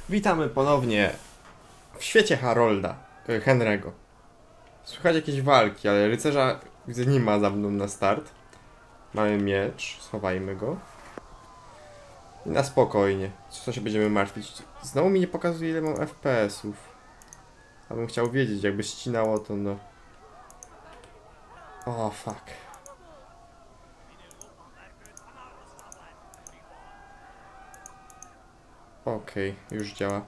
Witamy ponownie w świecie Henry'ego. Słychać jakieś walki, ale rycerza widzę nie ma za mną na start. Mamy miecz, schowajmy go. I na spokojnie, co się będziemy martwić. Znowu mi nie pokazuje, ile mam FPS-ów. A bym chciał wiedzieć, jakby ścinało to no. O, fuck. Okej, już działa.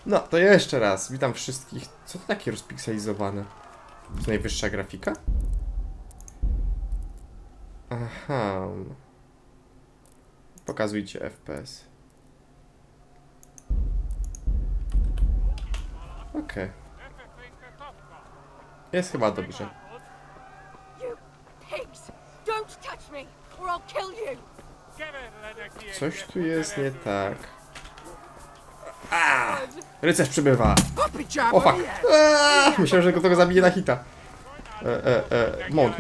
No, to jeszcze raz. Witam wszystkich. Co to takie rozpikselizowane? To jest najwyższa grafika? Aha. Pokazujcie FPS. Okej. Jest chyba dobrze. Coś tu jest nie tak. Rycerz przybywa! O fuck! Myślałem, że go tego zabije na hita. Mont.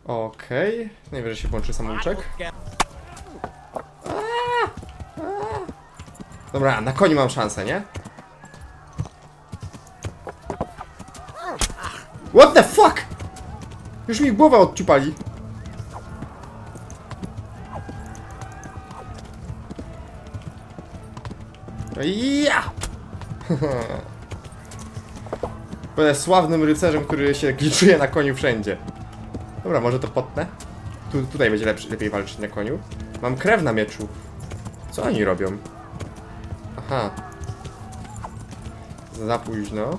Okej. Najwyżej się włączy samouczek. Dobra, na koniu mam szansę, nie? What the fuck? Już mi głowę odciupali. Ja! Będę sławnym rycerzem, który się gliczuje na koniu wszędzie. Dobra, może to potnę? Tutaj będzie lepiej walczyć na koniu. Mam krew na mieczu. Co oni robią? Aha. Za późno.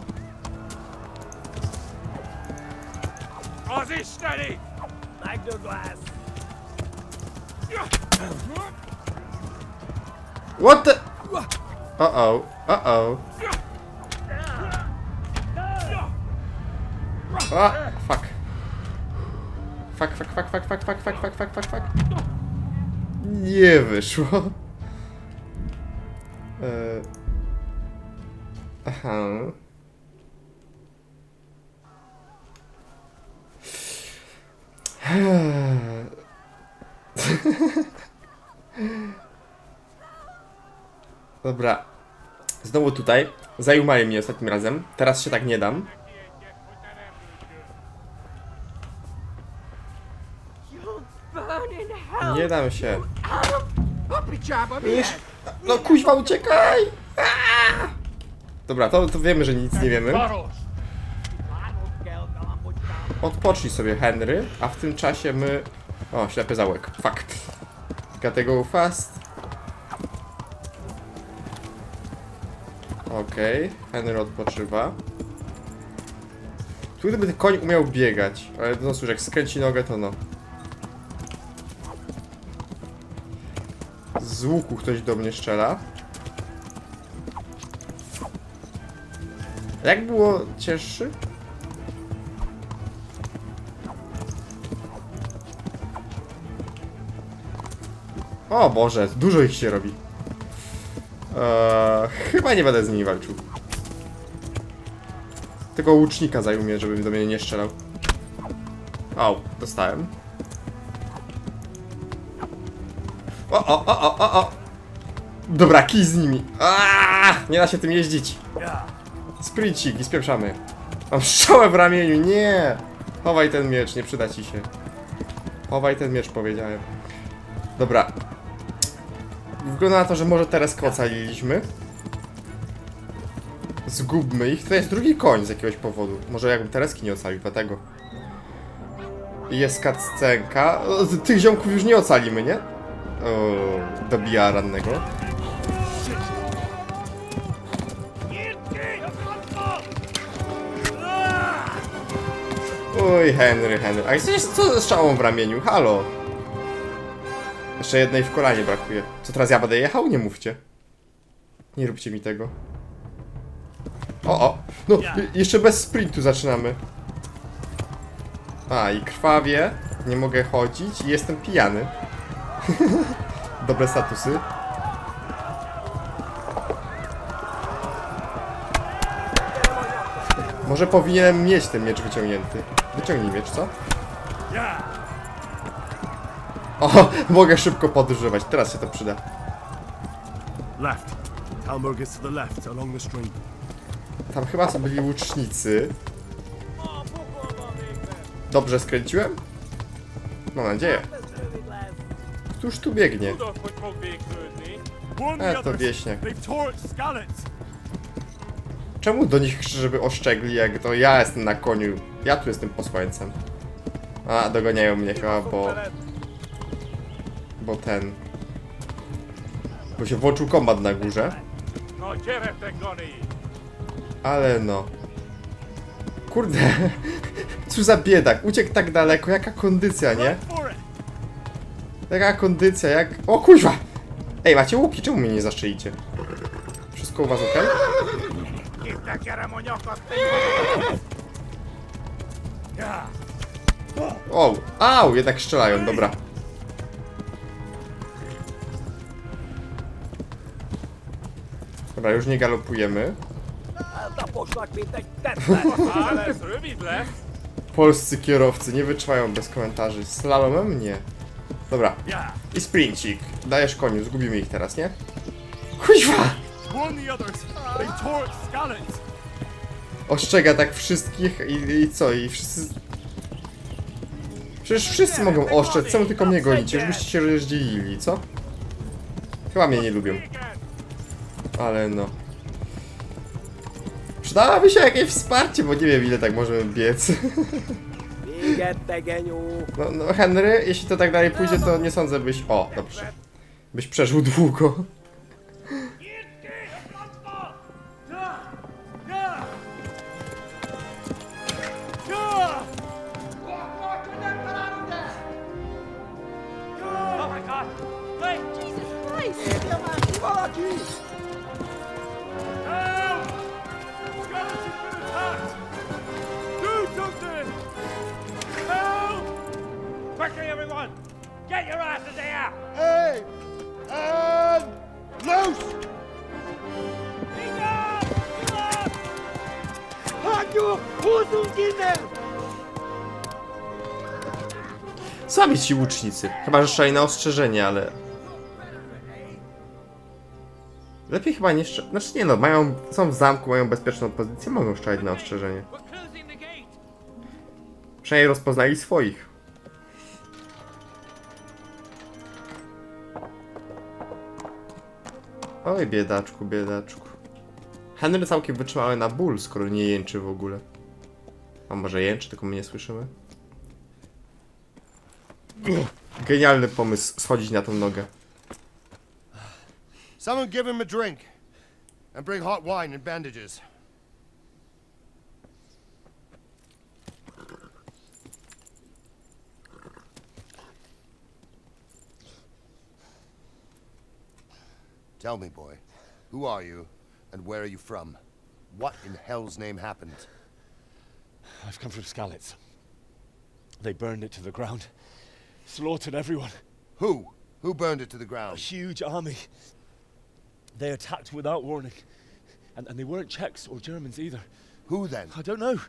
What the? Uh-oh. Uh-oh. Ah, fuck. Fuck. Nie wyszło. Aha. Dobra. Znowu tutaj. Zajumali mnie ostatnim razem. Teraz się tak nie dam. Nie dam się. No kuźwa, uciekaj! Dobra, to wiemy, że nic nie wiemy. Odpocznij sobie, Henry, a w tym czasie my... O, ślepy zaułek. Fuck. Gotta go fast. Okej, Henry odpoczywa. Tu gdyby ten koń umiał biegać, ale no cóż, jak skręci nogę, to no. Z łuku ktoś do mnie strzela. Jak było cięższy? O Boże, dużo ich się robi. Chyba nie będę z nimi walczył. Tego łucznika zajmie, żeby do mnie nie strzelał. O, dostałem. O. Dobra, kij z nimi. Nie da się tym jeździć. Sprincik i spieprzamy. Mam strzałę w ramieniu, nie! Chowaj ten miecz, nie przyda ci się. Chowaj ten miecz, powiedziałem. Dobra. Wygląda na to, że może Tereskę ocaliliśmy. Zgubmy ich. To jest drugi koń z jakiegoś powodu. Może jakbym Tereski nie ocalił, dlatego. Jest cutscenka. Tych ziomków już nie ocalimy, nie? O, dobija rannego. Oj, Henry. A jesteś co ze strzałą w ramieniu? Halo! Jeszcze jednej w kolanie brakuje. Co teraz ja będę jechał? Nie mówcie. Nie róbcie mi tego. O! No, jeszcze bez sprintu zaczynamy. I krwawie. Nie mogę chodzić i jestem pijany. Dobre statusy. Może powinienem mieć ten miecz wyciągnięty. Wyciągnij miecz, co? O, mogę szybko podróżować, teraz się to przyda. Left. Talmberg is to the left, along the stream. Tam chyba są byli łucznicy. Dobrze skręciłem? Mam nadzieję. Któż tu biegnie? To wieśniak. Czemu do nich krzyczę, żeby oszczegli, jak to ja jestem na koniu? Ja tu jestem posłańcem. A, dogoniają mnie chyba, bo ten... Bo się włączył kombat na górze. Ale no... Kurde... Cóż za biedak, uciekł tak daleko, jaka kondycja, nie? Jaka kondycja, jak... O kuźwa! Ej, macie łuki, czemu mnie nie zastrzelicie? Wszystko u was okej? O, au, jednak strzelają, dobra. Dobra, już nie galopujemy. Polscy kierowcy nie wytrzymają bez komentarzy. Slalomem? Nie. Dobra. I sprincik. Dajesz koniu, zgubimy ich teraz, nie? Kuźwa! Ostrzega tak wszystkich i co? I wszyscy... Przecież wszyscy mogą ostrzec, czemu tylko mnie gonicie? Żebyście się rozdzielili, co? Chyba mnie nie lubią. Ale no... Przydałoby się jakieś wsparcie, bo nie wiem ile tak możemy biec. No Henry, jeśli to tak dalej pójdzie, to nie sądzę byś... O, dobrze. Byś przeżył długo. Quickly, everyone! Get your asses here! Hey! And loose! Sami ci łucznicy. Chyba, że szali na ostrzeżenie, ale... Lepiej chyba nie strzelać. Znaczy nie no, są w zamku, mają bezpieczną pozycję, mogą strzelać na ostrzeżenie. Przynajmniej rozpoznali swoich. Oj, biedaczku, biedaczku. Henry całkiem wytrzymały na ból, skoro nie jęczy w ogóle. A może jęczy, tylko my nie słyszymy? Genialny pomysł, schodzić na tą nogę. Someone give him a drink. And bring hot wine and bandages. Tell me, boy, who are you, and where are you from? What in hell's name happened? I've come from Skalitz. They burned it to the ground. Slaughtered everyone. Who? Who burned it to the A ground? huge army. They attacked without warning. And they weren't Czechs or Germans either. Who then? I don't know.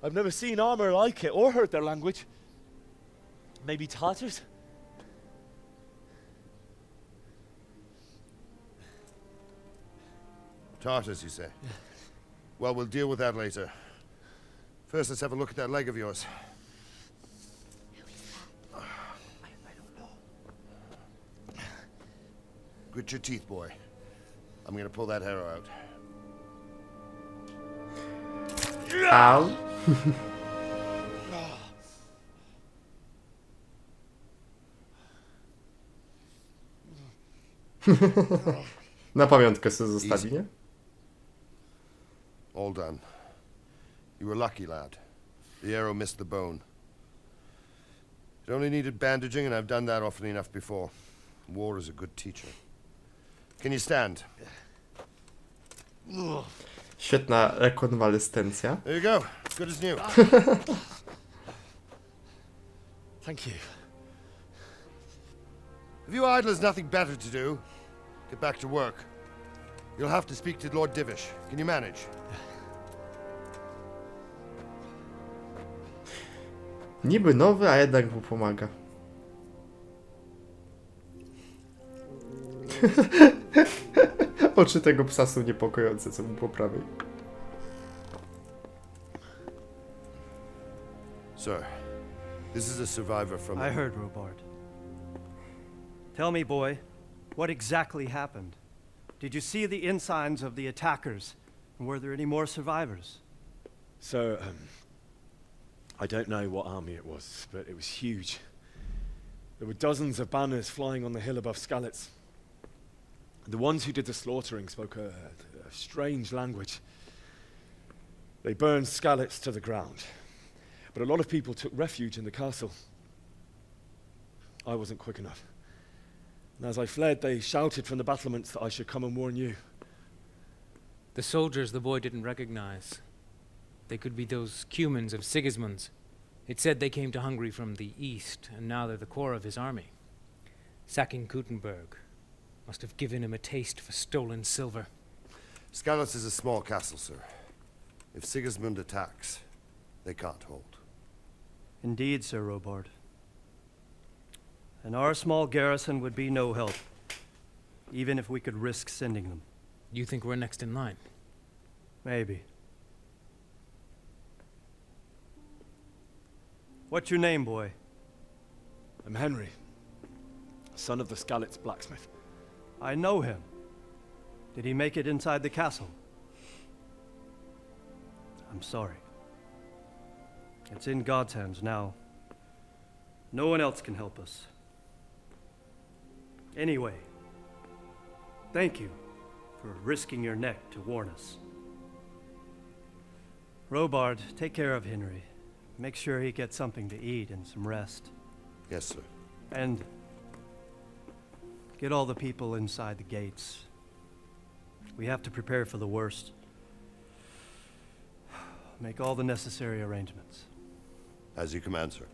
I've never seen armor like it or heard their language. Maybe Tatars? Tartars, you say? Well, we'll deal with that later. First, let's have a look at that leg of yours. Grit your teeth, boy. I'm gonna pull that arrow out. Au. Na pamiątkę sobie zostawi, nie? All done. You were lucky, lad. The arrow missed the bone. It only needed bandaging, and I've done that often enough before. War is a good teacher. Can you stand? Świetna rekonwalescencja. There you go. Good as new. Thank you. If you idlers nothing better to do, get back to work. You'll have to speak to Lord Divish. Can you manage? Niby nowy, a jednak mu pomaga. Oczy tego psa są niepokojące, co mu po prawej. Sir, this is a survivor from... I heard, Robard. Tell me, boy, what exactly happened? Did you see the ensigns of the attackers? And were there any more survivors? So, I don't know what army it was, but it was huge. There were dozens of banners flying on the hill above Skalitz. The ones who did the slaughtering spoke a strange language. They burned Skalitz to the ground, but a lot of people took refuge in the castle. I wasn't quick enough. And as I fled, they shouted from the battlements that I should come and warn you. The soldiers the boy didn't recognize. They could be those Cumans of Sigismund's. It said they came to Hungary from the east, and now they're the core of his army. Sacking Gutenberg must have given him a taste for stolen silver. Skalitz is a small castle, sir. If Sigismund attacks, they can't hold. Indeed, Sir Robard. And our small garrison would be no help, even if we could risk sending them. You think we're next in line? Maybe. What's your name, boy? I'm Henry, son of the Skalitz blacksmith. I know him. Did he make it inside the castle? I'm sorry. It's in God's hands now. No one else can help us. Anyway, thank you for risking your neck to warn us. Robard, take care of Henry. Make sure he gets something to eat and some rest. Yes, sir. And get all the people inside the gates. We have to prepare for the worst. Make all the necessary arrangements. As you command, sir.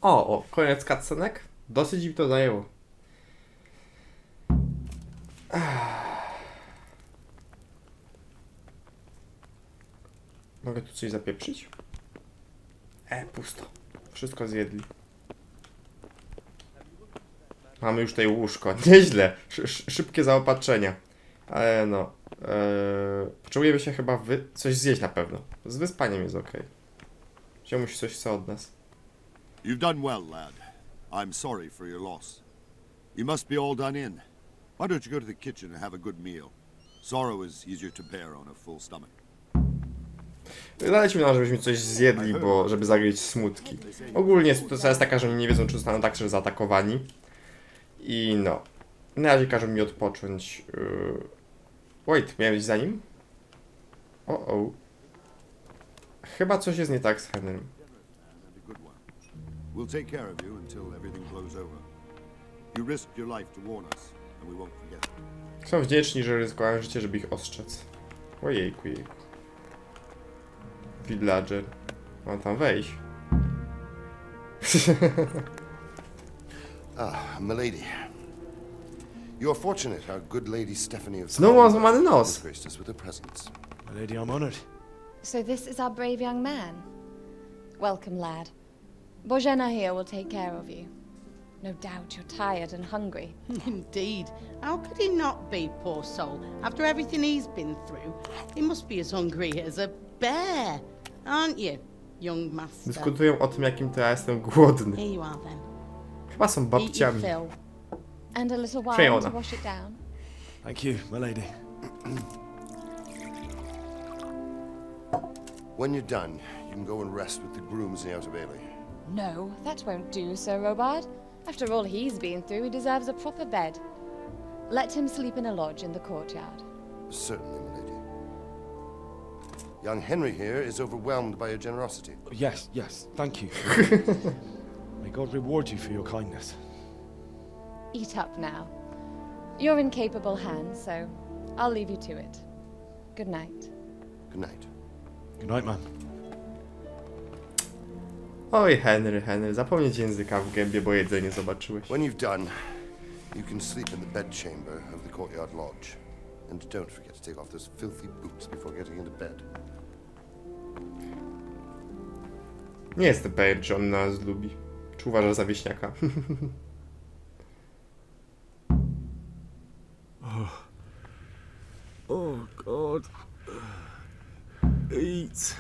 O, koniec cutscenek? Dosyć im to zajęło. Mogę tu coś zapieprzyć? Pusto. Wszystko zjedli. Mamy już tutaj łóżko. Nieźle. Szybkie zaopatrzenia. Ale no. Potrzebujemy się chyba coś zjeść na pewno. Z wyspaniem jest ok. Ziomuś coś chce od nas. You've done well, lad. I'm sorry for your loss. You must be all done in. Why don't you go to the kitchen and have a good meal? Sorrow is easier to bear on a full stomach. Zalećmy nam, żebyśmy coś zjedli, bo żeby zagryźć smutki. Ogólnie sytuacja jest taka, że oni nie wiedzą, czy zostaną także zaatakowani. I no. Na razie każą mi odpocząć. Wait, miałem iść za nim? O. Chyba coś jest nie tak z Henrym. We'll take care of you until everything blows over. You risked your life to warn us, and we won't forget. Są wdzięczni, że ryzykowałem życie, żeby ich ostrzec. Ojejku. Villager. Mam tam wejść. Milady. You are fortunate our good lady Stephanie of Znowu mam złamany nos. graced us with her presence. My lady, I'm honored. So this is our brave young man. Welcome, lad. Bojana here will take care of you. No doubt you're tired and hungry. Indeed. How could he not be, poor soul? After everything he's been through, he must be as hungry as a bear, aren't you, young master? Dyskutują o tym, jakim to ja jestem głodny. Here you are then. Chyba są Eat your babciami. fill. And a little wine Fiona. to wash it down. Thank you, my lady. When you're done, you can go and rest with the grooms in the Outer Bailey. No, that won't do, Sir Robard. After all he's been through, he deserves a proper bed. Let him sleep in a lodge in the courtyard. Certainly, milady. Young Henry here is overwhelmed by your generosity. Yes, thank you. May God reward you for your kindness. Eat up now. You're in capable hands, so I'll leave you to it. Good night. Good night. Good night, man. Oj, Henry, zapomnieć języka w gębie, bo jedzenie zobaczyłeś. When you've done, you can sleep in the bedchamber of the courtyard lodge. And don't forget to take off those filthy boots before getting into bed. Nie jestem pewien, czy on nas lubi. Czy uważa za wieśniaka. Oh, God. Eat.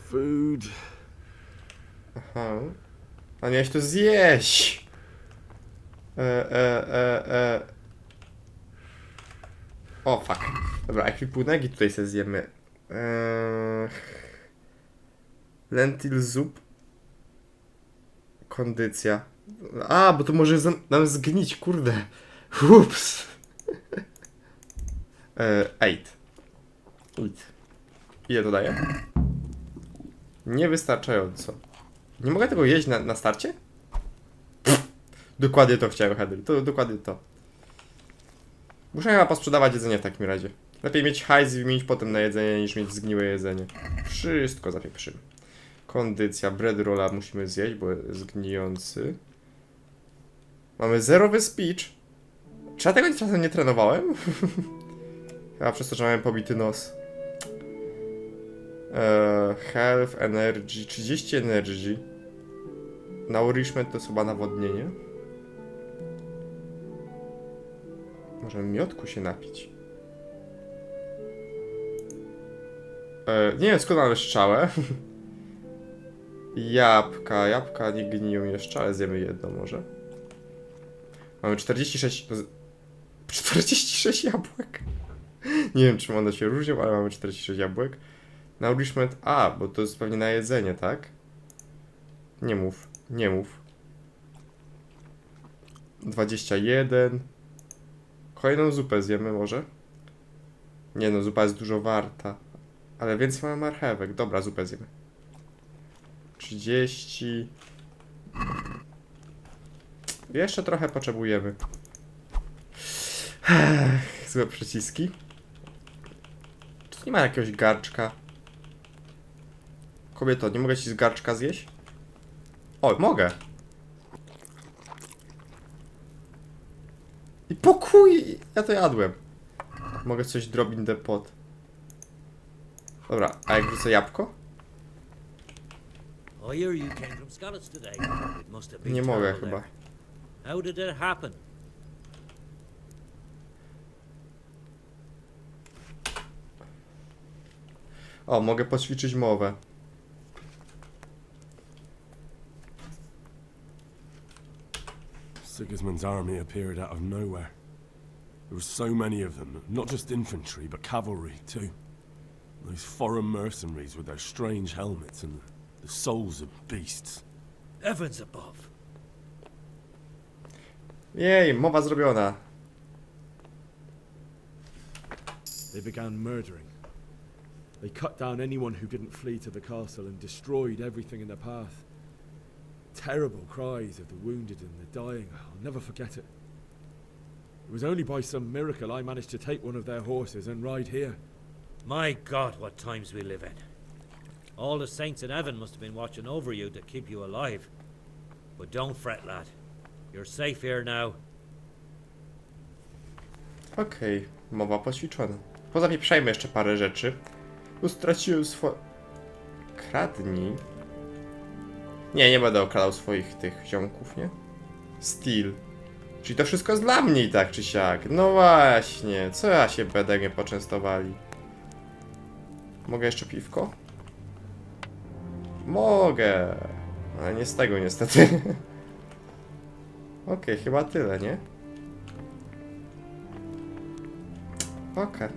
Food. Aha. A miałeś to zjeść! O, fuck. Dobra, ekwipunek tutaj sobie zjemy. Lentil zup. Kondycja. A, bo to może nam zgnić, kurde. Ups. Eat. Ile to daje? Niewystarczająco. Nie mogę tego jeść na starcie? Pff, dokładnie to chciałem, Henry. To dokładnie to. Muszę chyba posprzedawać jedzenie w takim razie. Lepiej mieć hajs i wymienić potem na jedzenie, niż mieć zgniłe jedzenie. Wszystko zapieprzymy. Kondycja, bread rolla musimy zjeść, bo jest zgnijący. Mamy zerowy speech. Czy ja tego czasem nie trenowałem? Chyba przez to, że mamy pobity nos. Health, energy, 30 energy. Nourishment to jest chyba nawodnienie. Możemy miodku się napić. Nie wiem, skąd mamy szczałę. Jabłka nie gniją jeszcze, ale zjemy jedno może. Mamy 46... 46 jabłek. Nie wiem, czym one się różnią, ale mamy 46 jabłek. Nourishment... A, bo to jest pewnie na jedzenie, tak? Nie mów. 21. Kolejną zupę zjemy może? Nie no, zupa jest dużo warta. Ale więcej mamy marchewek. Dobra, zupę zjemy. 30. Jeszcze trochę potrzebujemy. Złe przyciski. Czy nie ma jakiegoś garczka? Kobieto, nie mogę ci z garczka zjeść? O, mogę. I pokój! Ja to jadłem. Mogę coś drop in the pot. Dobra, a jak wrzucę jabłko? Nie mogę chyba. How did it happen? O, mogę poćwiczyć mowę. Sigismund's army appeared out of nowhere. There were so many of them, not just infantry, but cavalry too. Those foreign mercenaries with their strange helmets and the souls of beasts. Heavens above. Jej, mowa zrobiona. They began murdering. They cut down anyone who didn't flee to the castle and destroyed everything in their path. Terrible cries of the wounded and the dying. I'll never forget it. It was only by some miracle I managed to take one of their horses and ride here. My God, what times we live in. All the saints in heaven must have been watching over you to keep you alive. But don't fret, lad. You're safe here now. Okej, mowa poćwiczona. Pozapieprzajmy jeszcze parę rzeczy. Tu straciłem Kradnij. Nie będę okradał swoich tych ziomków, nie? Steel. Czyli to wszystko jest dla mnie i tak czy siak. No właśnie, co ja się będę nie poczęstowali? Mogę jeszcze piwko? Mogę. Ale nie z tego niestety. Okej, chyba tyle, nie? Okej.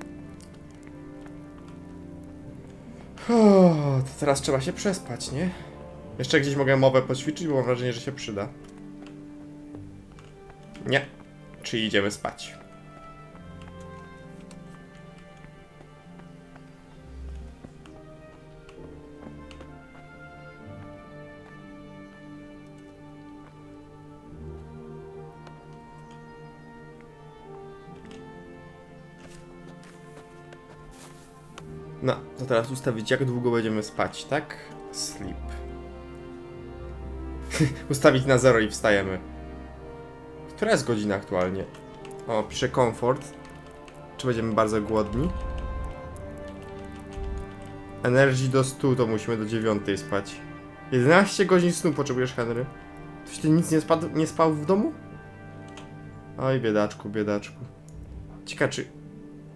To teraz trzeba się przespać, nie? Jeszcze gdzieś mogę mowę poćwiczyć, bo mam wrażenie, że się przyda. Nie. Czyli idziemy spać. No, to teraz ustawić, jak długo będziemy spać, tak? Sleep. ustawić na 0 i wstajemy. Która jest godzina aktualnie? O, pisze komfort. Czy będziemy bardzo głodni? Energii do 100 to musimy do 9 spać. 11 godzin snu potrzebujesz, Henry. Coś ty nic nie spał w domu? Oj, biedaczku, biedaczku. Ciekawe czy...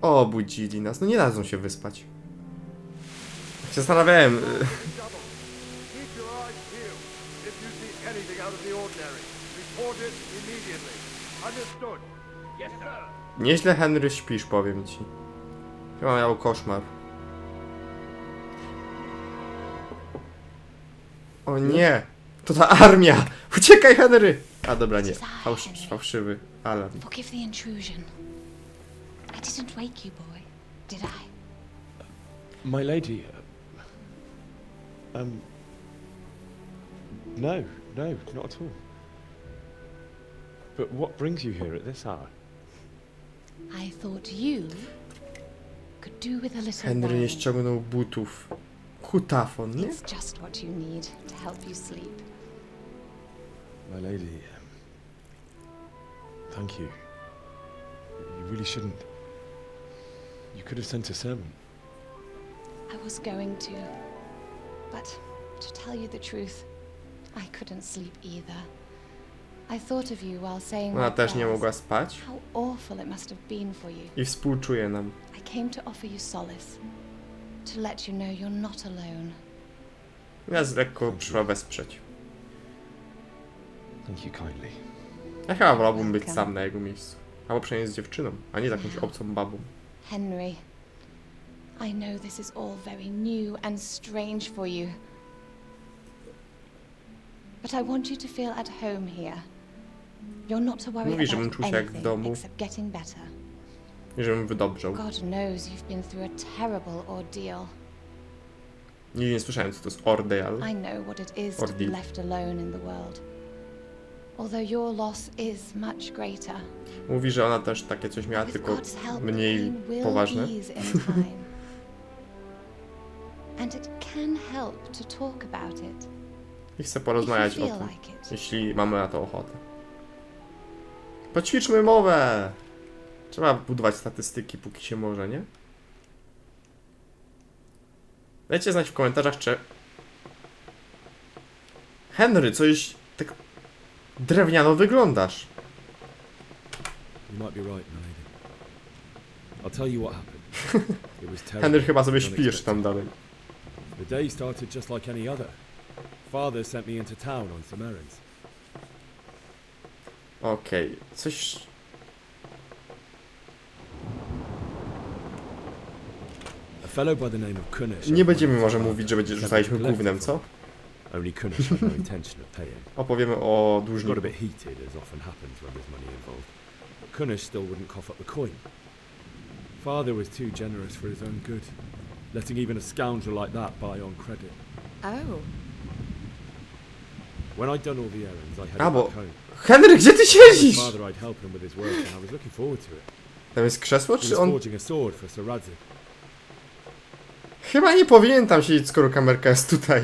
O, budzili nas. No nie dadzą się wyspać. Tak się zastanawiałem... Nieźle, Henry, śpisz, powiem ci. Chyba miał koszmar. O nie! To ta armia! Uciekaj, Henry! A dobra, nie. Fałszywy alarm. Forgive the intrusion. I didn't wake you, boy, did I? My lady. No, not at all. But what brings you here at this hour? I thought you could do with a little Henry nie wine. ściągnął butów. Kutafon, nie? It's just what you need to help you sleep. My lady. Thank you. You really shouldn't. You could have sent a sermon. I was going to, but to tell you the truth, I couldn't sleep either. I thought of you while saying Ona my też nie prayers. mogła spać. How awful it must have been for you. I współczuje nam. I came to offer you solace, to let you know you're not alone. Nas lekko przyszła wesprzeć. Thank you kindly. Ja chyba wolałbym być sam na jego miejscu. Albo przynajmniej z dziewczyną, a nie z jakąś obcą babą. Henry, I know this is all very new and strange for you. But I want you to feel at home here. You're not to worry Mówi, żebym about czuł się jak w anything domu. except getting better. I żebym wydobrzał. God knows you've been through a terrible ordeal. Nigdy nie słyszałem, co to jest ordeal. I know what it is to be Ordeal. left alone in the world. Although your loss is much greater. Mówi, że ona też takie coś miała, With tylko God's help, mniej pain will poważne. ease in time. And it can help to talk about it. I chcę porozmawiać If you o feel tym, like it. jeśli mamy na to ochotę. Poćwiczmy mowę! Trzeba budować statystyki, póki się może, nie? Dajcie znać w komentarzach, czy... Henry, coś tak drewniano wyglądasz. You might be right, my lady. I'll tell you what happened. It was terrible. Henry chyba sobie and śpi jeszcze tam unexpected. dalej. The day started just like any other. Father sent me into town on some errands. Okej, coś... A fellow by the name of Kunish. Nie będziemy może mówić, że rzucaliśmy gównem, co? Only Kunish had no intention of paying. Opowiemy o It got a dłużniku. bit heated, as often happens when there's money involved. But Kunish still wouldn't cough up the coin. Father was too generous for his own good, letting even a scoundrel like that buy on credit. Oh. When I'd done all the errands, I headed A, bo... back home. Henry, gdzie ty siedzisz? Father, I'd help him with his work, and I was looking forward to it. Tam jest krzesło, He czy was on... forging a sword for Sir Radzig. Chyba nie powinien tam siedzieć, skoro kamerka jest tutaj.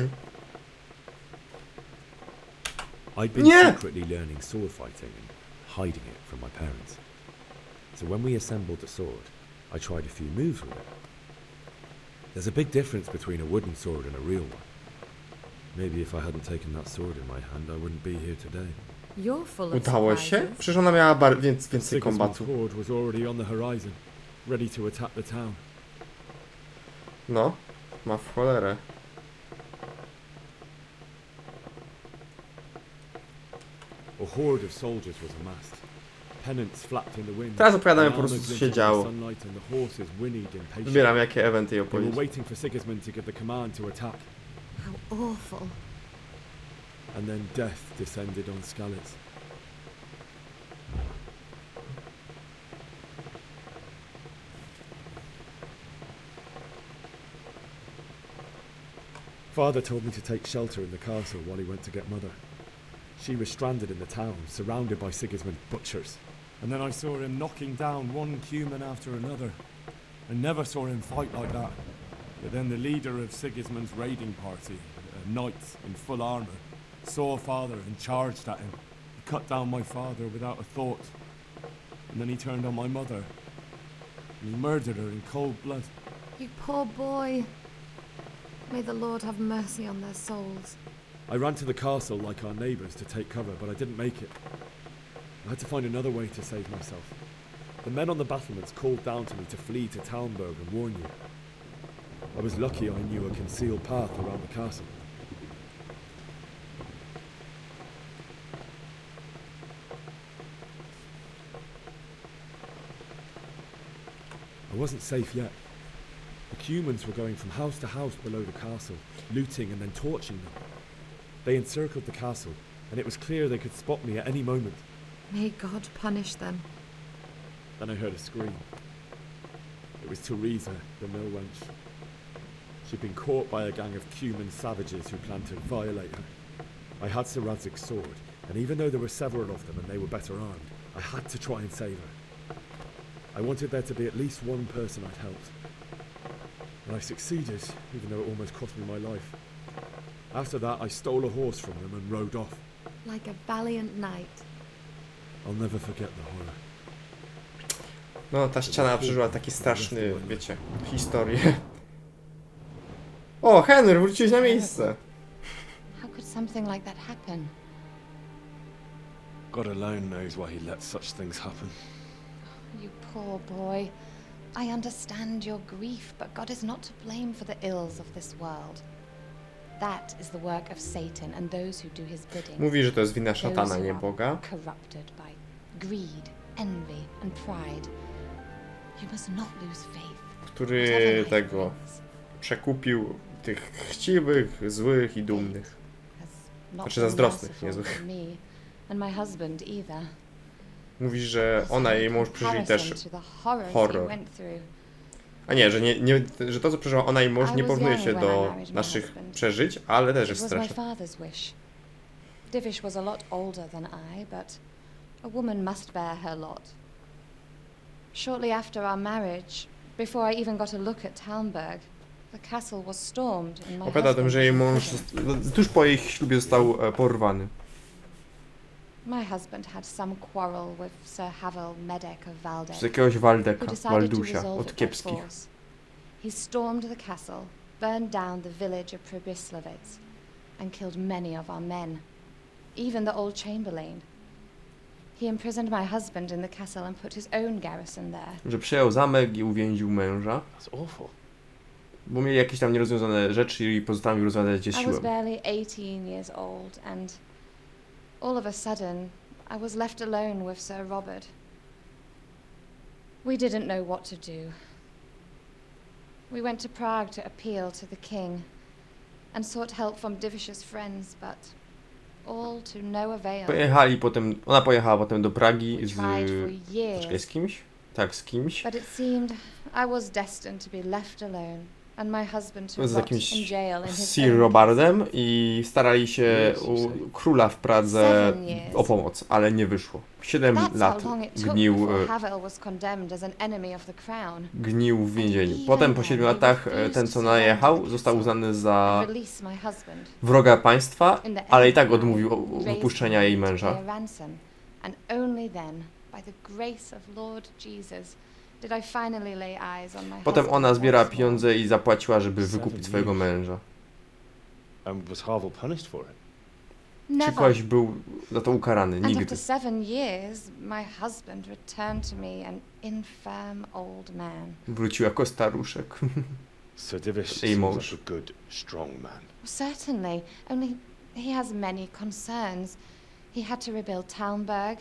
I'd been Nie! secretly learning sword fighting and hiding it from my parents. So when we assembled the sword, I tried a few moves with it. There's a big difference between a wooden sword and a real one. Maybe if I hadn't taken that sword in my hand, I wouldn't be here today. You're full of Udało się? surprises. Przecież ona miała więcej Sigismund's kombatu. horde was already on the horizon, ready to attack the town. No, ma w cholerę. A horde of soldiers was amassed. Pennants flapped in the wind. Teraz opowiadamy the po prostu, armor co się glinted in the działo. sunlight and the horses whinnied impatiently. Wybieram, jakie eventy jej They were opowiedzieć. waiting for Sigismund to give the command to attack, How awful. and then death descended on Skalitz. Father told me to take shelter in the castle while he went to get Mother. She was stranded in the town, surrounded by Sigismund's butchers. And then I saw him knocking down one Cuman after another. I never saw him fight like that. But then the leader of Sigismund's raiding party, a knight in full armour, Saw father and charged at him. He cut down my father without a thought. And then he turned on my mother. And he murdered her in cold blood. You poor boy. May the Lord have mercy on their souls. I ran to the castle like our neighbours to take cover, but I didn't make it. I had to find another way to save myself. The men on the battlements called down to me to flee to Talmberg and warn you. I was lucky I knew a concealed path around the castle. I wasn't safe yet. The humans were going from house to house below the castle, looting and then torching them. They encircled the castle, and it was clear they could spot me at any moment. May God punish them. Then I heard a scream. It was Teresa, the mill wench. She'd been caught by a gang of Cuman savages who planned to violate her. I had Sir Radzig's sword, and even though there were several of them and they were better armed, I had to try and save her. I wanted there to be at least one person I'd helped. And I succeeded, even though it almost cost me my life. After that, I stole a horse from them and rode off. Like a valiant knight. I'll never forget the horror. No, ta ściana przeżyła taki straszny, wiecie, historię. O, Henry, wróciłeś na miejsce. How could something like that happen? God alone knows why he lets such things happen. You poor boy. I understand your grief, but God is not to blame for the ills of this world. That is the work of Satan and those who do his bidding. Mówi, że to jest wina szatana, Those who nie are Boga. corrupted by greed, envy and pride. You must not lose faith. Który Whatever life tego brings. przekupił tych chciwych, złych i dumnych. Has not Znaczy been zazdrosnych, merciful nie złych. to me and my husband either. Mówi, że ona i jej mąż przeżyli też Comparison to the horrors horror. he went through. A nie, że to co przeżyła ona i mąż nie porównuje się do naszych przeżyć, ale też It jest was my straszne. father's wish. Divish was a lot older than I, but a woman must bear her lot. Shortly after our marriage, before I even got a look at Talmberg, the castle was stormed and my Opowiada o tym, husband że jej was mąż imprisoned. tuż po jej ślubie został porwany. My husband had some quarrel with Sir Havel Medek of Valdek, Przez jakiegoś who Waldeka, decided to Waldusia, resolve od it by kiepskich. force. He stormed the castle, burned down the village of Pribyslavitz, and killed many of our men, even the old chamberlain. He imprisoned my husband in the castle and put his own garrison there. Że przejął zamek i uwięził męża, That's awful. bo mieli jakieś tam nierozwiązane rzeczy i pozostałem rozwiązać je I was siłą. barely 18 years old, and all of a sudden, I was left alone with Sir Robert. We didn't know what to do. We went to Prague to appeal to the king and sought help from Divish's friends, but all to no avail. Ona pojechała potem do Pragi We z... tried for years, Poczekaj, z kimś? Tak, z kimś. but it seemed I was destined to be left alone, and my husband to Z rot jakimś in jail in his Sir own Robardem i starali się u króla w Pradze 7 years. o pomoc, ale nie wyszło. 7 That's lat how long it took gnił, before Havel was condemned as an enemy of the crown. gnił w więzieniu. Potem po 7 latach ten, co najechał, został uznany za And release my husband. wroga państwa, In the ale i end, tak I odmówił raised wypuszczenia him jej to pay męża. a ransom, and only then, by the grace of Lord Jesus, did I finally lay eyes on my Potem husband ona zbiera once more. pieniądze i zapłaciła, żeby 7 wykupić swojego years. męża. And was Harvel punished for it? Czy Never. ktoś był za to ukarany? And Nigdy. after 7 years, my husband returned to me an infirm old man. Wrócił jako staruszek. Sir Divish Jej seems mąż. like a good, strong man. Certainly, only he has many concerns. He had to rebuild Talmberg.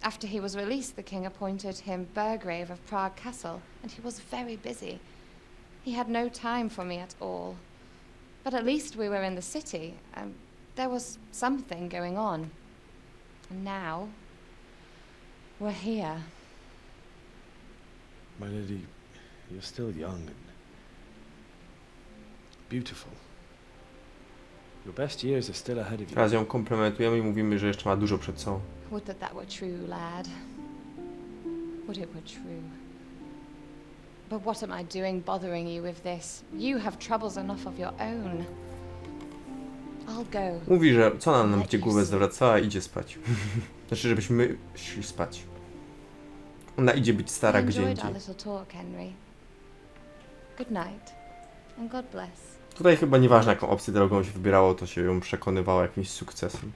After he was released, the king appointed him Burgrave of Prague Castle, and he was very busy. He had no time for me at all. But at least we were in the city, and there was something going on. And now, we're here. My lady, you're still young and beautiful. Your best years are still ahead of you. Teraz ją komplementujemy i mówimy, że jeszcze ma dużo przed sobą. Would that were true, lad. Would it were true. But what am I doing bothering you with this? You have troubles enough of your own. I'll go. Mówi, że co ona nam będzie głowę zawracała, idzie spać. Znaczy, żebyśmy szli spać. Ona idzie być stara I gdzie enjoyed indziej. our little talk, Henry. Good night, and God bless. Tutaj chyba nieważne jaką opcję drogą się wybierało, to się ją przekonywało jakimś sukcesem.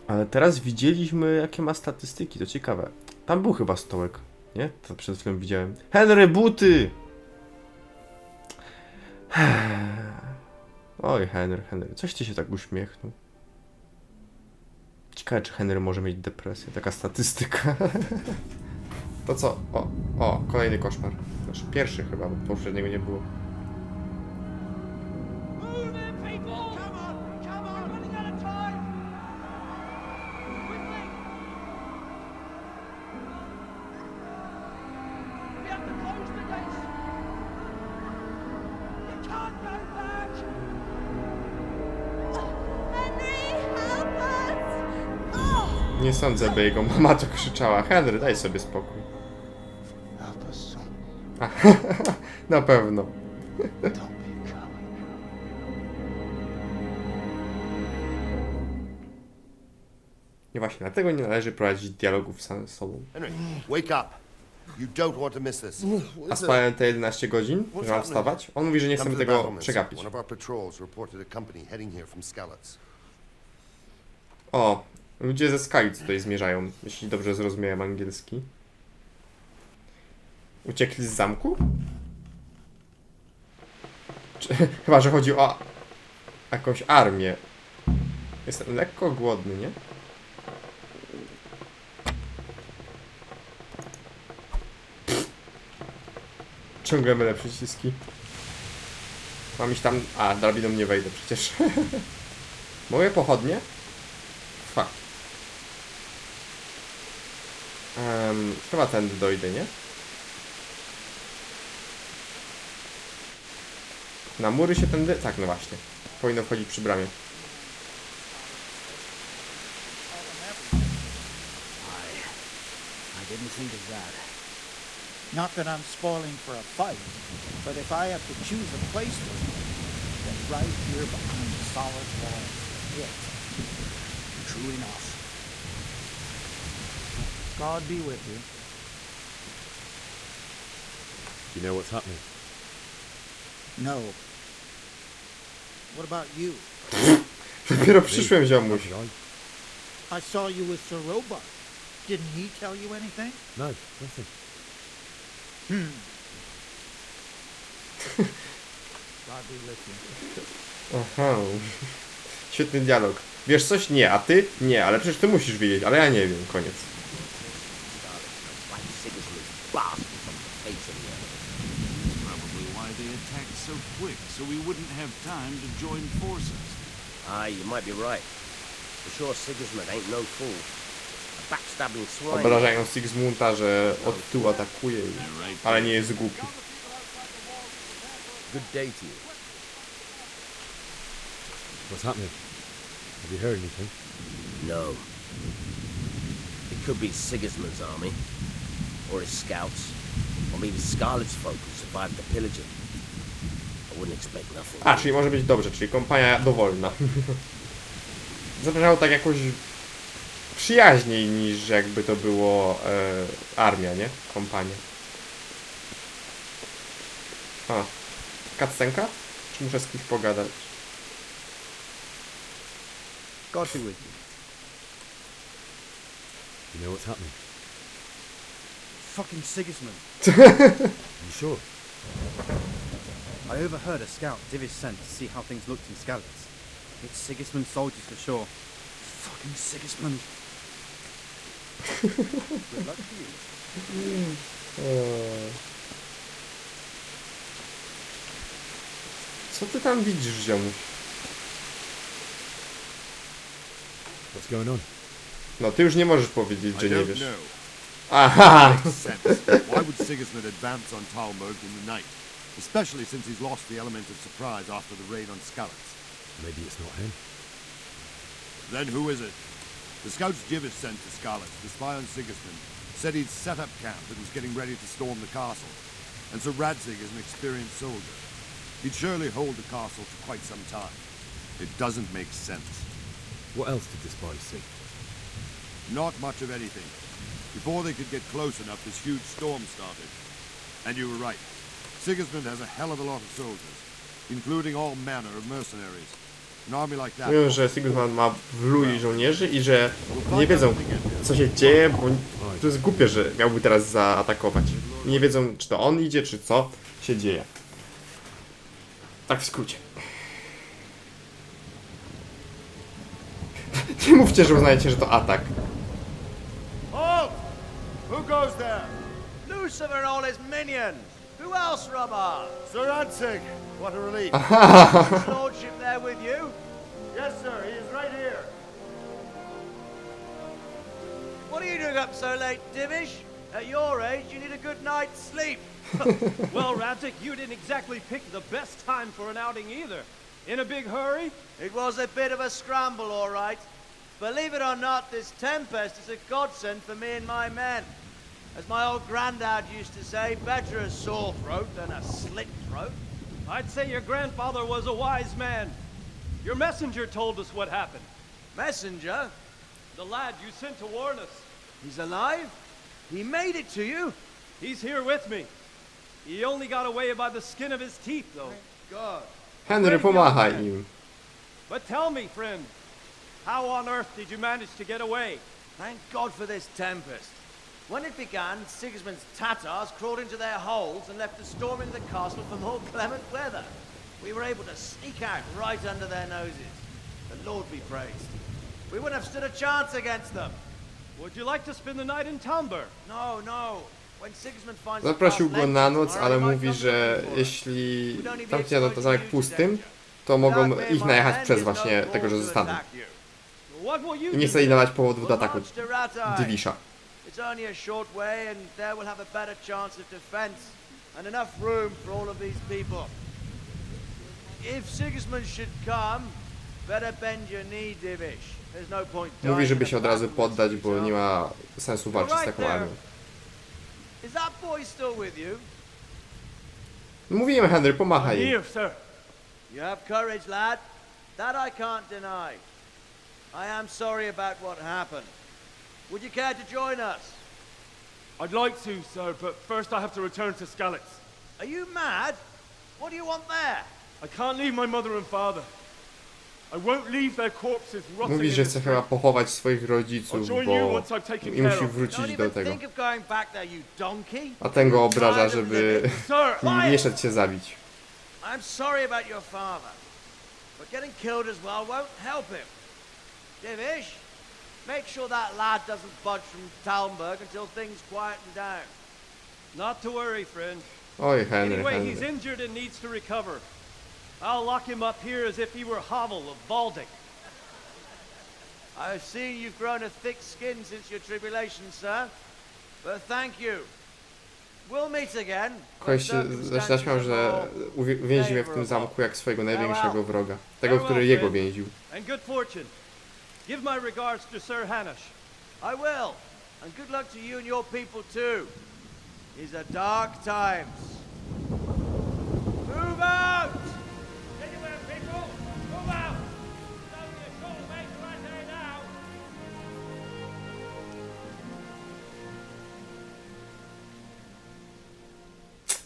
Ale teraz widzieliśmy jakie ma statystyki, to ciekawe. Tam był chyba stołek, nie? To przed chwilą widziałem. Henry, buty! Oj, Henry, coś ty się tak uśmiechnął. Ciekawe, czy Henry może mieć depresję, taka statystyka. To co? O, kolejny koszmar. Znaczy pierwszy chyba, bo poprzedniego nie było. Move in, people! Come on! Running out of time! Quickly! We have to close the gates! You can't go back! Henry, help us! Oh! Nie sądzę, by jego mama to krzyczała. Henry, daj sobie spokój. Na pewno. Nie właśnie, dlatego nie należy prowadzić dialogów sam z sobą. Henry, wake up. You don't want to miss this. A spałem te 11 godzin, że mam wstawać? On mówi, że nie Come chcemy to the tego battlements. przegapić. One of our patrols reported a company heading here from Skalitz. O, ludzie ze Skalitz tutaj zmierzają, jeśli dobrze zrozumiałem angielski. Uciekli z zamku? Chyba, że chodzi o jakąś armię. Jestem lekko głodny, nie? Ciągle mylę przyciski. Mam iść tam... A, drabiną nie wejdę przecież. Mogę pochodnie? Fuck. Chyba tędy dojdę, nie? Na mury się tędy... Tak, no właśnie. Powinno wchodzić przy bramie. I didn't think of that. Not that I'm spoiling for a fight, but if I have to choose a place to live, then right here behind the solid wall, it. True enough. God be with you. You know what's happening? No. What about you? Dopiero przyszłem, ziomuś. I saw you with Sir Roebuck. Didn't he tell you anything? No, nothing. God be with you. Aha. Świetny dialog. Wiesz coś? Nie. A ty? Nie, ale przecież ty musisz wiedzieć, ale ja nie wiem. Koniec. Probably why they attacked so quick, so we wouldn't have time to join forces. Aye, you might be right. For sure Sigismund ain't no fool. A backstabbing swine. Obrażają Sigismunda, że od tyłu atakuje, ale nie jest głupi. Good day to you. What's happening? Have you heard anything? No. It could be Sigismund's army, or his scouts, or maybe Scarlet's folk who survived the pillaging. I wouldn't expect nothing. A, czyli może być dobrze, czyli kompania dowolna. Zabrzmiało tak jakoś przyjaźniej niż jakby to było armia, nie? Kompania. A, cutscenka? Czy muszę z kimś pogadać? God be with you. You know what's happening? Fucking Sigismund. You sure? I overheard a scout Divish sent to see how things looked in Skalitz. It's Sigismund's soldiers for sure. Fucking Sigismund. Good luck to you. Co ty tam widzisz, ziomuś? What's going on? No, ty już nie możesz powiedzieć, że I nie don't wiesz. know. Aha! Makes sense. Why would Sigismund advance on Talmberg in the night? Especially since he's lost the element of surprise after the raid on Skalitz. Maybe it's not him. Then who is it? The scouts Jivish sent to Skalitz to spy on Sigismund said he'd set up camp and was getting ready to storm the castle. And Sir Radzig is an experienced soldier. he'd surely hold the castle for quite some time. It doesn't make sense. What else did the spies see? Not much of anything. Before they could get close enough, this huge storm started. And you were right. Sigismund has a hell of a lot of soldiers, including all manner of mercenaries. An army like that... Mówią, że Sigismund ma w lui żołnierzy i że nie wiedzą, co się dzieje, bo to jest głupie, że miałby teraz zaatakować. Nie wiedzą, czy to on idzie, czy co się dzieje. Tak w skrócie. Nie mówcie, że uznajecie, że to atak. Halt! Who goes there? Lucifer and all his minions. Who else, Rubber? Sir Ansig! What a relief. His lordship there with you? Yes, sir. He is right here. What are you doing up so late, Divish? At your age, you need a good night's sleep. Well, Radzik, you didn't exactly pick the best time for an outing either. In a big hurry? It was a bit of a scramble, all right. Believe it or not, this tempest is a godsend for me and my men. As my old granddad used to say, better a sore throat than a slit throat. I'd say your grandfather was a wise man. Your messenger told us what happened. Messenger? The lad you sent to warn us. He's alive? He made it to you? He's here with me. He only got away by the skin of his teeth, though. God. Henry, pomachaj im. But tell me, friend, how on earth did you manage to get away? Thank God for this tempest. When it began, Sigismund's Tatars crawled into their holes and left us storming the castle for more clement weather. We were able to sneak out right under their noses. The Lord be praised. We wouldn't have stood a chance against them. Would you like to spend the night in Talmber? No, no. When Sigismund finds Zaprosił go na noc, ale mówi, że jeśli tam się to zamek pustym, to mogą ich najechać przez właśnie tego, że zostaną. I nie chce im dawać powodów do ataku Divisha. It's only a short way and there we'll have a better chance of defense and enough room for all of these people. If Sigismund should come, better bend your knee, Divish. There's no point dying. Mówi, żeby się od razu poddać, bo nie ma sensu walczyć z taką armią. Is that boy still with you? Mówiłem, Henry, pomachaj. Here, sir. You have courage, lad. That I can't deny. I am sorry about what happened. Would you care to join us? I'd like to, sir, but first I have to return to Skalitz. Are you mad? What do you want there? I can't leave my mother and father. I won't leave their corpses rotting Mówi, że chce chyba pochować swoich rodziców, bo i musi wrócić do tego. A ten go obraża, żeby nie szedł się zabić. I'm sorry about your father, but getting killed as well won't help him. Divish, make sure that lad doesn't budge from Talmberg until things quieten down. Not to worry, friend. Oj, Henry, Anyway, Henry. he's injured and needs to recover. I'll lock him up here as if he were Havel of Baldic. I've seen you've grown a thick skin since your tribulation, sir. But thank you. We'll meet again. Koleś się zaśmiał, że uwięzi mnie w tym zamku jak swojego największego wroga. Tego, który jego więził. And good fortune. Give my regards to Sir Hanush. I will. And good luck to you and your people too. These are dark times. Move out! Anywhere, people! Move out! It's only a short way to right now.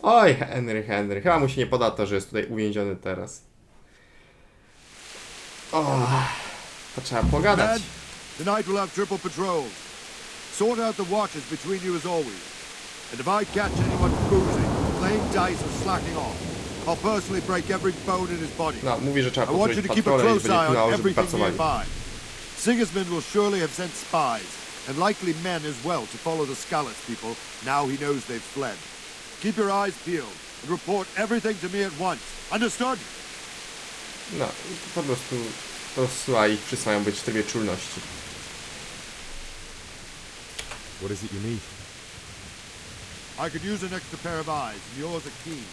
Oj, Henry, Henry. Chyba mu się nie poda to, że jest tutaj uwięziony teraz. O, to trzeba pogadać. Tonight we'll have triple patrols. Sort out the watches between you as always. And if I catch anyone boozing, playing dice or slacking off, I'll personally break every bone in his body. No, mówi, że trzeba I want you postroić to keep a patrole i close będzie eye on pilnował, żeby everything pracowali. nearby. Sigismund will surely have sent spies, and likely men as well, to follow the Skalitz people now he knows they've fled. Keep your eyes peeled, and report everything to me at once. Understood? No, po prostu rozsyła ich, wszyscy mają być w trybie czulności. What is it you need? I could use an extra pair of eyes, and yours are keen.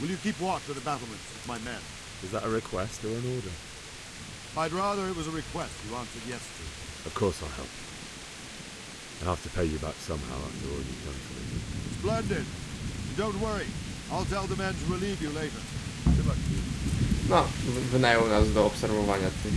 Will you keep watch with the battlements with my men? Is that a request or an order? I'd rather it was a request you answered yes to. Of course I'll help. I'll have to pay you back somehow after all you've done for me. Splendid. Don't worry. I'll tell the men to relieve you later. No, wynajął nas do obserwowania tych.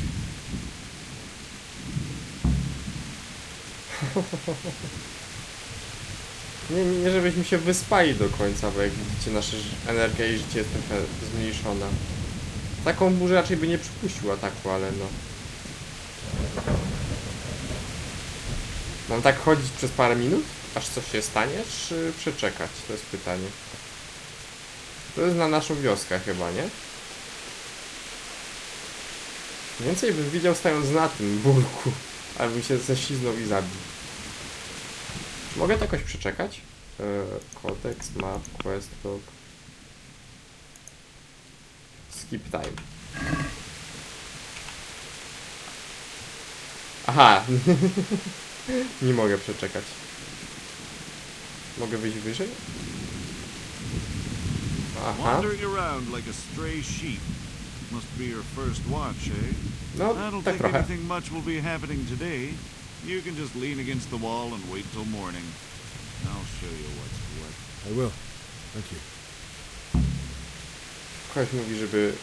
Nie żebyśmy się wyspali do końca, bo jak widzicie, nasza energia i życie jest trochę zmniejszona. Taką burzę raczej by nie przypuścił ataku, ale no. Mam tak chodzić przez parę minut, aż coś się stanie, czy przeczekać? To jest pytanie. To jest na naszą wioskę chyba, nie? Więcej bym widział stając na tym burku, ale bym się ześliznął i zabił. Czy mogę to jakoś przeczekać? Kodeks, map, quest log. Skip time. Aha! Nie mogę przeczekać. Mogę wyjść wyżej? Aha. Wandering around like a stray sheep. Must be your first watch, eh? No, I don't tak think trochę. anything much will be happening today. You can just lean against the wall and wait till morning. I'll show you what's what. I will. Thank you. Ktoś mówi, żeby...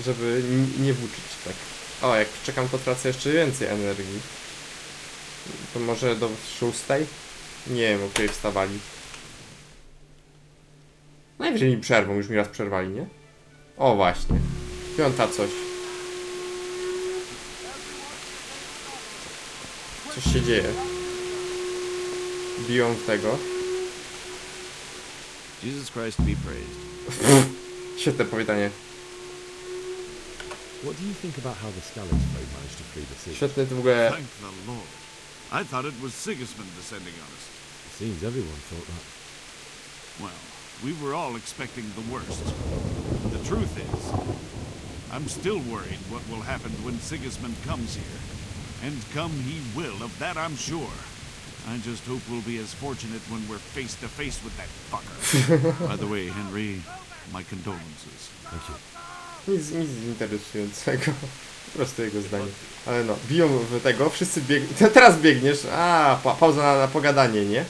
żeby nie włóczyć tak. O, jak czekam, to tracę jeszcze więcej energii. To może do 6? Nie wiem, o której wstawali. Najwyżej mi przerwą, już mi raz przerwali, nie? O, właśnie. 5 coś. Coś się dzieje. Biją w tego. Jesus Christ be praised. Świetne powiedzenie. What do you think about how the Scallops folk managed to flee the sea? Świetne to w ogóle... Thank the Lord. I thought it was Sigismund descending on us. It seems everyone thought that. Well, we were all expecting the worst. The truth is, I'm still worried what will happen when Sigismund comes here. And come he will, of that I'm sure. I just hope we'll be as fortunate when we're face to face with that fucker. By the way, Henry, my condolences. Thank you. Nic interesującego. Po prostu jego zdanie. Ale no, biją w tego, wszyscy biegną. Teraz biegniesz. A, pauza na pogadanie, nie?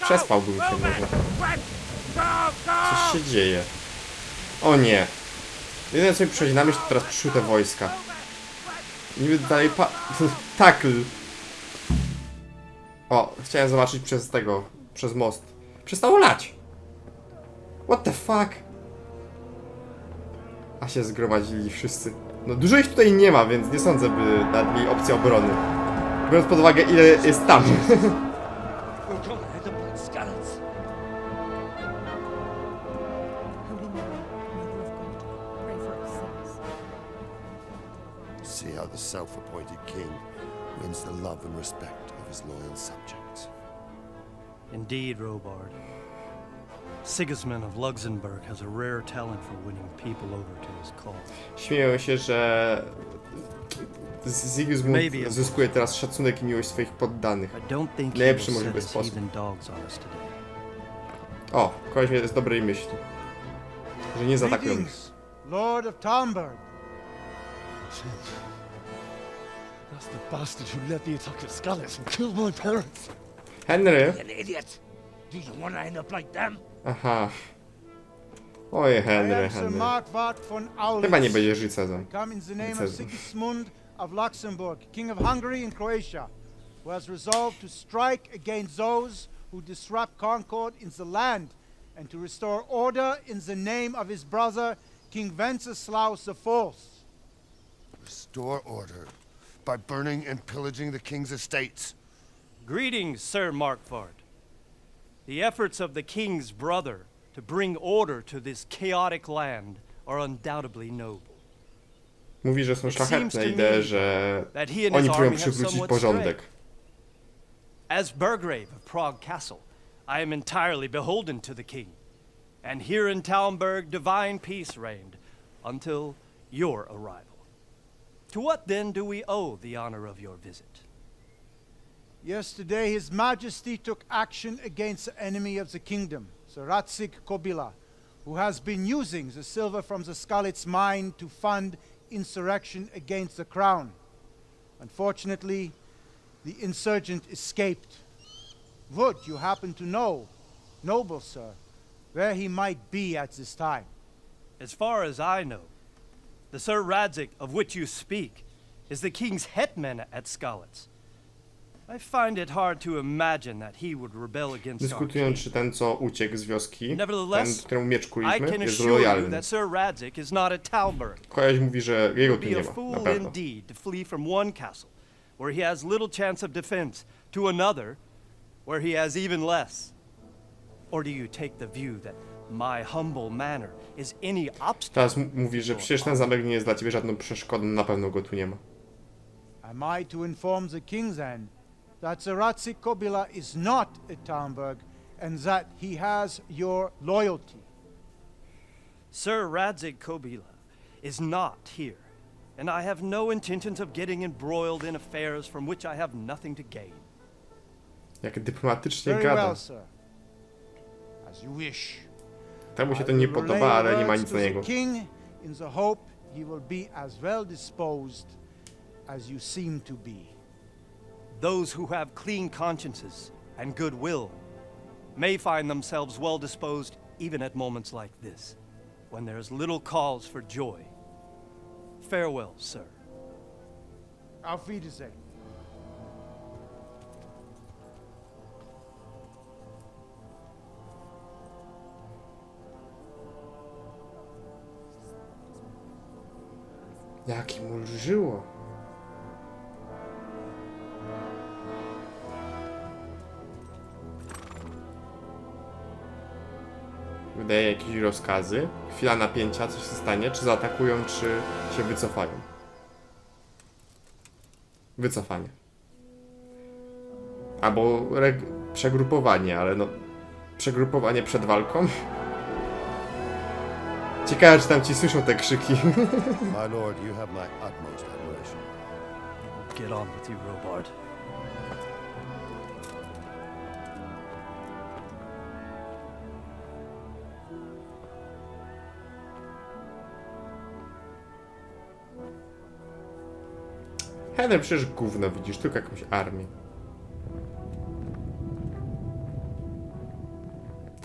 Przespałbym się może. Coś się dzieje. O nie. Jedyne co mi przychodzi na myśl, to teraz przyszły te wojska. Niby dalej takl. O, chciałem zobaczyć przez tego, przez most. Przestało lać. What the fuck? A się zgromadzili wszyscy. No dużo ich tutaj nie ma, więc nie sądzę, by nawet mieli opcję obrony. Biorąc pod uwagę, ile jest tam. See how the self-appointed king wins the love and respect of his loyal subjects. Indeed, Robard. Sigismund of Luxembourg has a rare talent for winning people over to his cause. Śmieją się, że Sigismund zyskuje teraz szacunek i miłość swoich poddanych. W najlepszy możliwy sposób. O, koleś jest dobrej myśli. Że nie zaatakują. Lord of Talmberg. That's the bastard who led the attack at Scallops and killed my parents. Henry. An idiot. Do you want to end up like them? Aha. Oj, Henry. Chyba nie będzie żyć sezon. Come in the name of Sigismund of Luxembourg, King of Hungary and Croatia, who has resolved to strike against those who disrupt concord in the land and to restore order in the name of his brother, King Wenceslaus IV. Restore order by burning and pillaging the king's estates. Greetings, Sir Markford. The efforts of the king's brother to bring order to this chaotic land are undoubtedly noble. Mówi, że są szlachetne idee, że oni próbują przywrócić porządek. As Burgrave of Prague Castle, I am entirely beholden to the king. And here in Talmberg, divine peace reigned until your arrival. To what then do we owe the honor of your visit? Yesterday, His Majesty took action against the enemy of the kingdom, Sir Ratsik Kobila, who has been using the silver from the Skalitz mine to fund insurrection against the crown. Unfortunately, the insurgent escaped. Would you happen to know noble sir, where he might be at this time. As far as I know, the Sir Radzig of which you speak is the king's hetman at Skalitz. I find it hard to imagine that he would rebel against our Dyskutują, king. czy ten, co uciekł z wioski, ten, Nevertheless, któremu miecz I kuliśmy, can jest assure you lojalny. that Sir Radzig is not at Talmberg. Koleś mówi, że jego tu Be nie a ma, na fool pewno. indeed to flee from one castle, where he has little chance of defense, to another, where he has even less. Or do you take the view that my humble manner is any obstacle? Teraz mówi, że przecież ten zamek nie jest dla ciebie żadną przeszkodą, na pewno go tu nie ma. Am I to inform the king then that Sir Radzig Kobyla is not at Talmberg and that he has your loyalty? Sir Radzig Kobyla is not here, and I have no intentions of getting embroiled in affairs from which I have nothing to gain. Jak dyplomatycznie Very gada. well, sir. As you wish. Temu się I to nie will relay podoba, ale your nie ma words nic to do the niego. king in the hope he will be as well disposed as you seem to be. Those who have clean consciences and good will may find themselves well disposed even at moments like this, when there is little cause for joy. Farewell, sir. Auf Wiedersehen. Jaki mu lżyło. Wydaje jakieś rozkazy. Chwila napięcia, coś się stanie. Czy zaatakują, czy się wycofają. Wycofanie. Albo przegrupowanie, ale no... Przegrupowanie przed walką? Ciekawe, czy tam ci słyszą te krzyki. My lord, you have my utmost admiration. Get on with you, Robard. Henry, przecież gówno widzisz, tylko jakąś armię.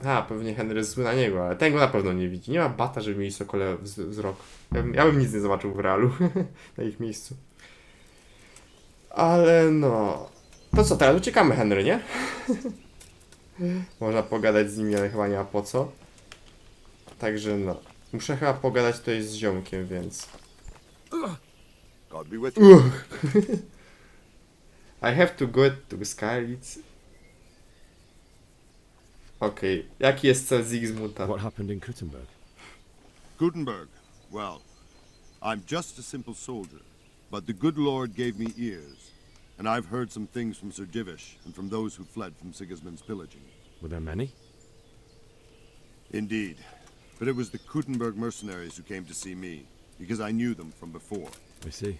A, pewnie Henry jest zły na niego, ale ten go na pewno nie widzi. Nie ma bata, żeby mieli sokole wzrok. Ja bym nic nie zobaczył w realu na ich miejscu. Ale no... To co, teraz uciekamy, Henry, nie? Można pogadać z nimi, ale chyba nie ma po co. Także no... Muszę chyba pogadać tutaj z ziomkiem, więc... God be with you. I have to go to Skalitz. Okej, jaki jest cel Zygmunta? What happened in Kuttenberg? Gutenberg. Well, I'm just a simple soldier, but the good Lord gave me ears, and I've heard some things from Sir Divish and from those who fled from Sigismund's pillaging. Were there many? Indeed, but it was the Kuttenberg mercenaries who came to see me, because I knew them from before. I see.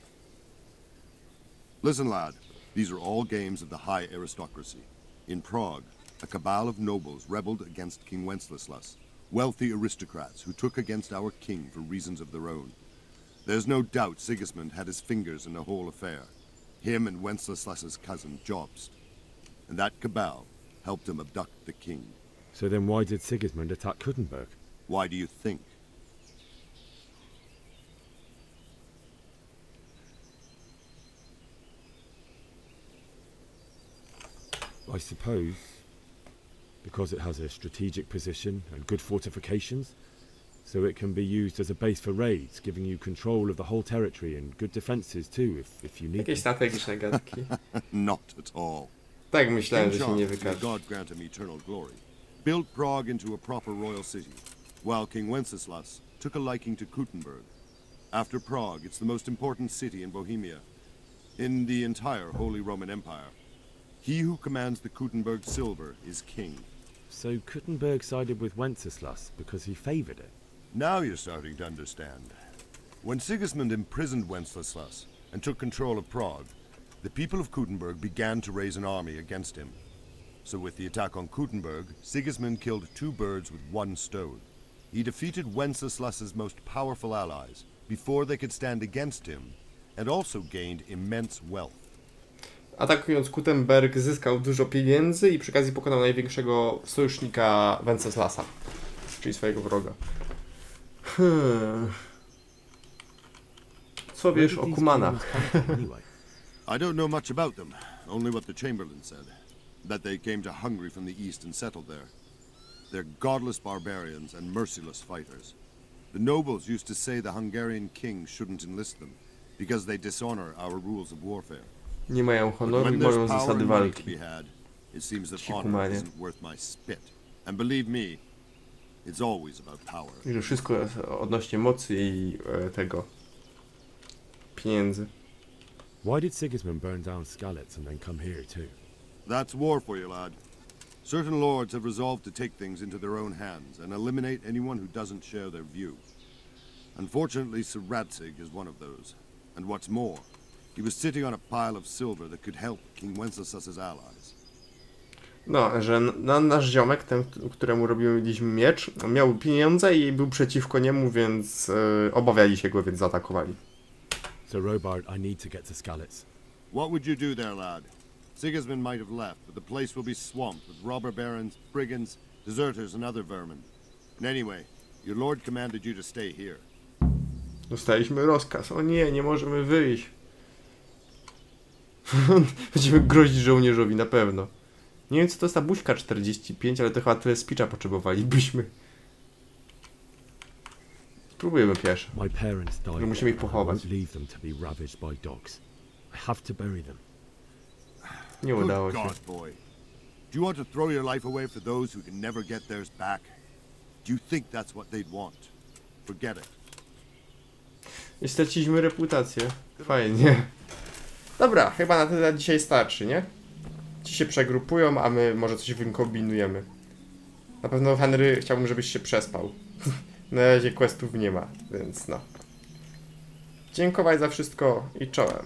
Listen, lad, these are all games of the high aristocracy. In Prague, a cabal of nobles rebelled against King Wenceslas, wealthy aristocrats who took against our king for reasons of their own. There's no doubt Sigismund had his fingers in the whole affair, him and Wenceslas's cousin Jobst. And that cabal helped him abduct the king. So then why did Sigismund attack Kuttenberg? Why do you think? I suppose because it has a strategic position and good fortifications, so it can be used as a base for raids, giving you control of the whole territory and good defenses too, if you need Jakieś them. strategiczne gadki. Not at all. Tak myślałem, King że się nie Charles, may wykaże. God grant him eternal glory, built Prague into a proper royal city, while King Wenceslas took a liking to Kuttenberg. After Prague, it's the most important city in Bohemia, in the entire Holy Roman Empire. He who commands the Kuttenberg silver is king. So Kuttenberg sided with Wenceslas because he favoured it. Now you're starting to understand. When Sigismund imprisoned Wenceslas and took control of Prague, the people of Kuttenberg began to raise an army against him. So with the attack on Kuttenberg, Sigismund killed two birds with one stone. He defeated Wenceslas's most powerful allies before they could stand against him, and also gained immense wealth. Atakując Kuttenberg zyskał dużo pieniędzy i przy okazji pokonał największego sojusznika Wenceslasa, czyli swojego wroga. Co wiesz o Kumanach? I don't know much about them, only what the Chamberlain said. That they came to Hungary from the east and settled there. They're godless barbarians and merciless fighters. The nobles used to say the Hungarian king shouldn't enlist them, because they dishonor our rules of warfare. Nie mają But honoru i when boją there's power zasady and money to walki. be had, it seems that Ci honor Kumanie. isn't worth my spit. And believe me, it's always about power. I że wszystko jest odnośnie mocy i tego pieniędzy. Why did Sigismund burn down Skalitz and then come here too? That's war for you, lad. Certain lords have resolved to take things into their own hands and eliminate anyone who doesn't share their view. Unfortunately, Sir Radzig is one of those. And what's more, he was sitting on a pile of silver that could help King Wenceslas's allies. No, że nasz ziomek, ten, któremu robiliśmy miecz, miał pieniądze i był przeciwko niemu, więc obawiali się go, więc zaatakowali. So Robard, I need to get to Skalitz. What would you do there, lad? Sigismund might have left, but the place will be swamped with robber barons, brigands, deserters, and other vermin. And anyway, your lord commanded you to stay here. Dostaliśmy rozkaz. O nie, nie możemy wyjść. Będziemy grozić żołnierzowi, na pewno. Nie wiem, co to jest ta buźka 45, ale to chyba tyle speecha potrzebowalibyśmy. Spróbujemy pieszo. My parents died. Musimy ich I pochować. won't leave them to be ravaged by dogs. I have to bury them. Nie udało Good się. God, boy. Do you want to throw your life away for those who can never get theirs back? Do you think that's what they'd want? Forget it. I straciliśmy reputację. Fajnie. Dobra, chyba na tyle dzisiaj starczy, nie? Ci się przegrupują, a my może coś wykombinujemy. Na pewno Henry chciałbym, żebyś się przespał. Na razie questów nie ma, więc no. Dziękować za wszystko i czołem.